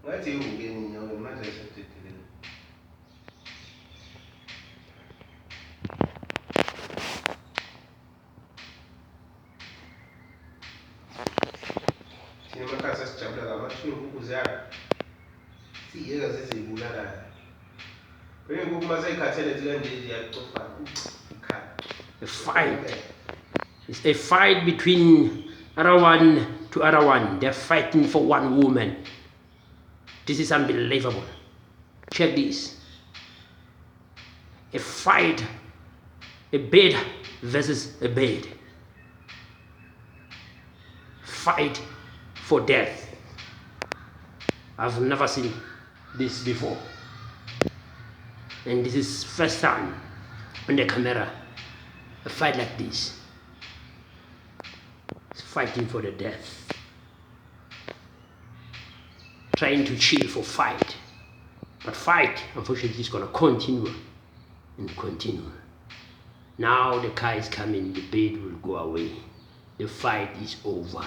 ngathi uvukeni nyawo manje ayisathethile. Thina emakhaya sasijabula ngamathu iinkukhu ziyala siyeka zizibulala. Iinkukhu uma seyikhathele zikanje ziyacofana ikhala. A fight. It's a fight between other one to other one. They're fighting for one woman. This is unbelievable. Check this. A fight. A bed versus a bed. Fight for death. I've never seen this before. And this is first time on the camera. A fight like this. It's fighting for the death. Trying to chill for fight. But fight, unfortunately, is going to continue and continue. Now the car is coming, the bed will go away. The fight is over.